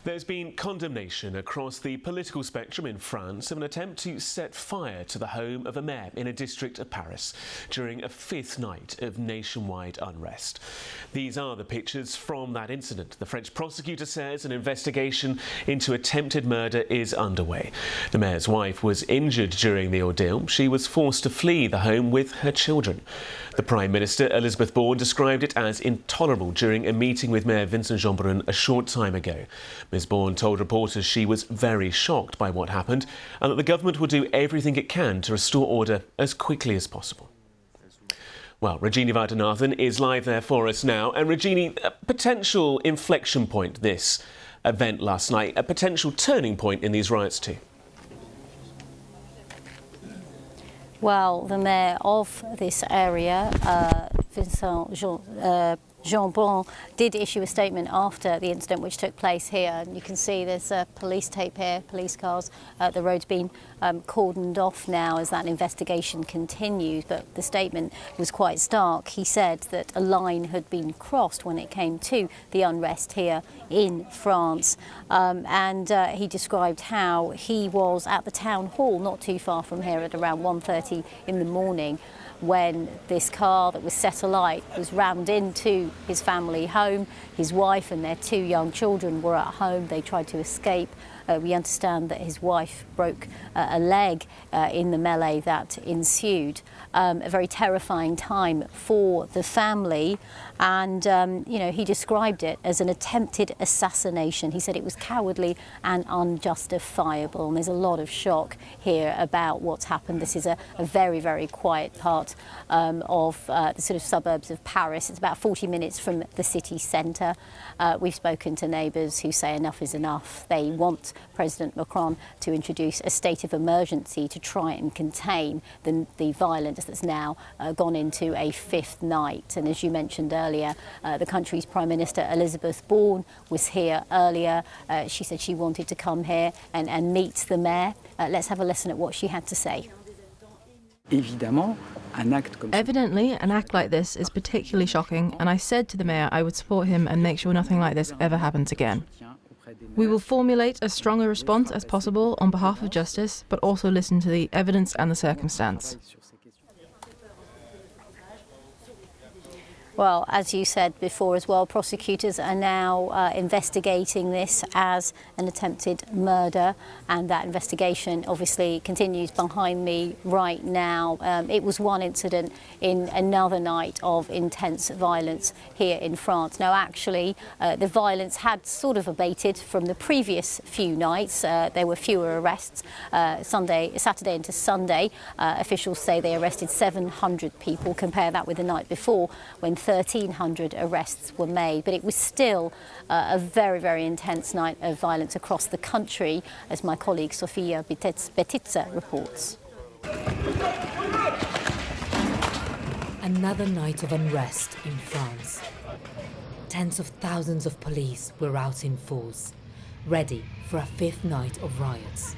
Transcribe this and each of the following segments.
There's been condemnation across the political spectrum in France of an attempt to set fire to the home of a mayor in a district of Paris during a fifth night of nationwide unrest. These are the pictures from that incident. The French prosecutor says an investigation into attempted murder is underway. The mayor's wife was injured during the ordeal. She was forced to flee the home with her children. The Prime Minister Elisabeth Borne described it as intolerable during a meeting with Mayor Vincent Jeanbrun a short time ago. Ms Borne told reporters she was very shocked by what happened and that the government will do everything it can to restore order as quickly as possible. Well, Regina Vardanathan is live there for us now. And Regina, a potential inflection point, this event last night, a potential turning point in these riots too. Well, the mayor of this area, Vincent Jeanbrun, did issue a statement after the incident which took place here. And you can see there's police tape here, police cars. The road's been cordoned off now as that investigation continues. But the statement was quite stark. He said that a line had been crossed when it came to the unrest here in France. And he described how he was at the town hall not too far from here at around 1:30 in the morning when this car that was set alight was rammed into his family home. His wife and their two young children were at home. They tried to escape. We understand that his wife broke a leg in the melee that ensued. A very terrifying time for the family. And, you know, he described it as an attempted assassination. He said it was cowardly and unjustifiable. And there's a lot of shock here about what's happened. This is a very, very quiet part of the sort of suburbs of Paris. It's about 40 minutes from the city centre. We've spoken to neighbours who say enough is enough. They want President Macron to introduce a state of emergency to try and contain the violence that's now gone into a fifth night. And as you mentioned earlier, the country's Prime Minister Elisabeth Borne was here earlier. She said she wanted to come here and meet the mayor. Let's have a listen at what she had to say. Evidently, an act like this is particularly shocking, and I said to the mayor I would support him and make sure nothing like this ever happens again. We will formulate as strong a response as possible on behalf of justice, but also listen to the evidence and the circumstance. Well, as you said before as well, prosecutors are now investigating this as an attempted murder, and that investigation obviously continues behind me right now. It was one incident in another night of intense violence here in France. Now, actually, the violence had sort of abated from the previous few nights. There were fewer arrests Saturday into Sunday. Officials say they arrested 700 people. Compare that with the night before when 1,300 arrests were made, but it was still a very, very intense night of violence across the country, as my colleague Sofia Betitza reports. Another night of unrest in France. Tens of thousands of police were out in force, ready for a fifth night of riots.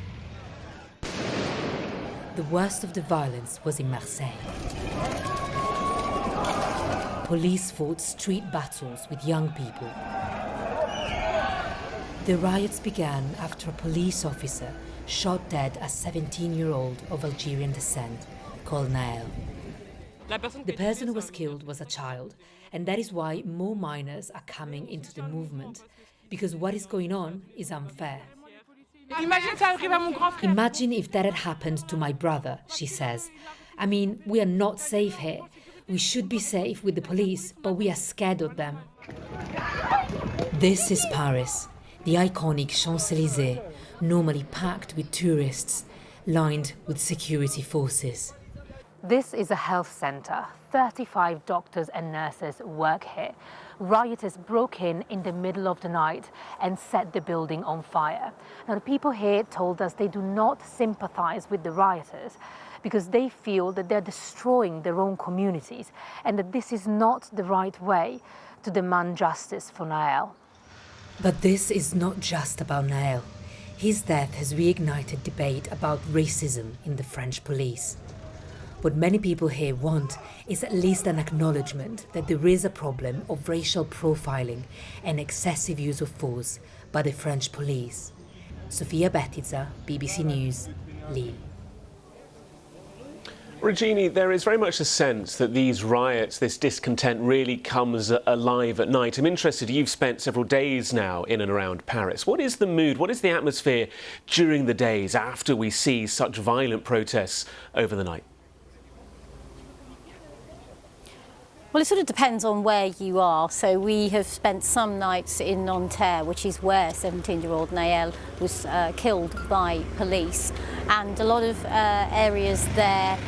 The worst of the violence was in Marseille. Police fought street battles with young people. The riots began after a police officer shot dead a 17-year-old of Algerian descent called Nahel. The person who was killed was a child, and that is why more minors are coming into the movement, because what is going on is unfair. Imagine if that had happened to my brother, she says. I mean, we are not safe here. We should be safe with the police, but we are scared of them. This is Paris, the iconic Champs-Élysées, normally packed with tourists, lined with security forces. This is a health centre. 35 doctors and nurses work here. Rioters broke in the middle of the night and set the building on fire. Now, the people here told us they do not sympathise with the rioters because they feel that they're destroying their own communities and that this is not the right way to demand justice for Nahel. But this is not just about Nahel. His death has reignited debate about racism in the French police. What many people here want is at least an acknowledgement that there is a problem of racial profiling and excessive use of force by the French police. Sofia Bettiza, BBC News, Lille. Regini, there is very much a sense that these riots, this discontent really comes alive at night. I'm interested, you've spent several days now in and around Paris. What is the mood, what is the atmosphere during the days after we see such violent protests over the night? Well, it sort of depends on where you are. So we have spent some nights in Nanterre, which is where 17-year-old Nahel was killed by police. And a lot of areas there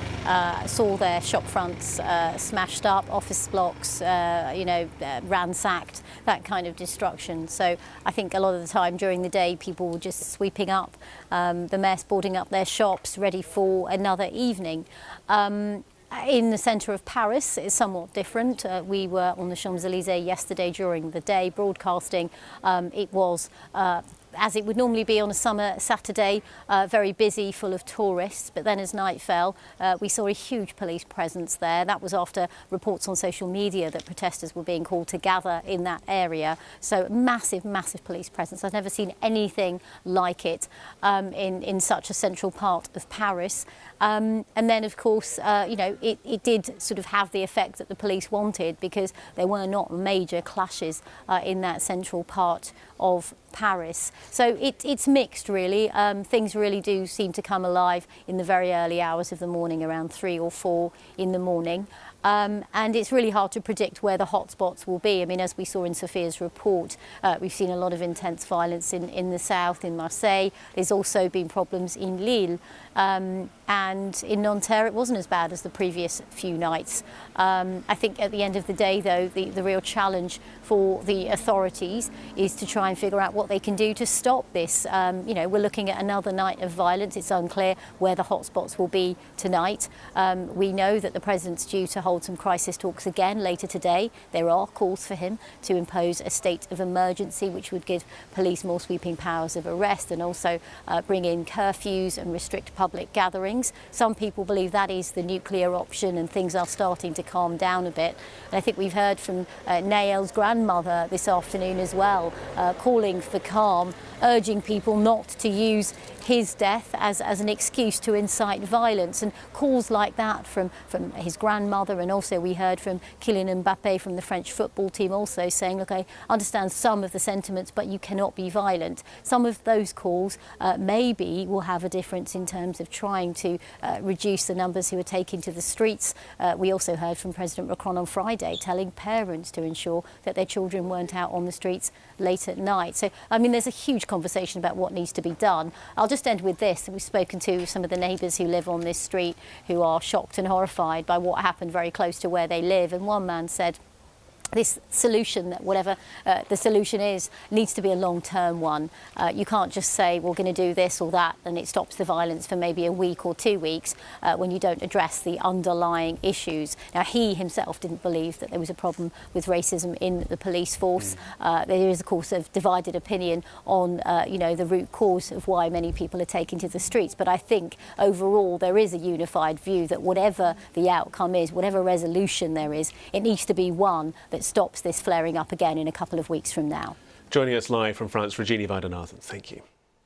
saw their shop fronts smashed up, office blocks, ransacked, that kind of destruction. So I think a lot of the time during the day people were just sweeping up the mess, boarding up their shops, ready for another evening. In the centre of Paris, it's somewhat different. We were on the Champs-Élysées yesterday during the day broadcasting. It was as it would normally be on a summer Saturday, very busy, full of tourists. But then as night fell, we saw a huge police presence there. That was after reports on social media that protesters were being called to gather in that area. So massive, massive police presence. I've never seen anything like it in such a central part of Paris. And then, of course, it did sort of have the effect that the police wanted, because there were not major clashes in that central part of Paris. So it's mixed, really. Things really do seem to come alive in the very early hours of the morning, around 3 or 4 in the morning. And it's really hard to predict where the hotspots will be. I mean, as we saw in Sophia's report, we've seen a lot of intense violence in the south, in Marseille. There's also been problems in Lille. And in Nanterre, it wasn't as bad as the previous few nights. I think at the end of the day, though, the real challenge for the authorities is to try and figure out what they can do to stop this. We're looking at another night of violence. It's unclear where the hotspots will be tonight. We know that the president's due to hold some crisis talks again later today. There are calls for him to impose a state of emergency, which would give police more sweeping powers of arrest, and also bring in curfews and restrict public gatherings. Some people believe that is the nuclear option, and things are starting to calm down a bit. And I think we've heard from Nahel's grandmother this afternoon as well, calling for calm, urging people not to use his death as an excuse to incite violence, and calls like that from his grandmother. And also we heard from Kylian Mbappé from the French football team also saying, look, I understand some of the sentiments, but you cannot be violent. Some of those calls maybe will have a difference in terms of trying to reduce the numbers who are taking to the streets. We also heard from President Macron on Friday telling parents to ensure that their children weren't out on the streets late at night. So, I mean, there's a huge conversation about what needs to be done. I'll just end with this. We've spoken to some of the neighbours who live on this street who are shocked and horrified by what happened very close to where they live. And one man said, this solution, that whatever the solution is, needs to be a long-term one. You can't just say we're going to do this or that and it stops the violence for maybe a week or 2 weeks when you don't address the underlying issues. Now, he himself didn't believe that there was a problem with racism in the police force. There is, of course, a divided opinion on the root cause of why many people are taking to the streets. But I think overall there is a unified view that whatever the outcome is, whatever resolution there is, it needs to be one that stops this flaring up again in a couple of weeks from now. Joining us live from France, Regini Vandenathan. Thank you.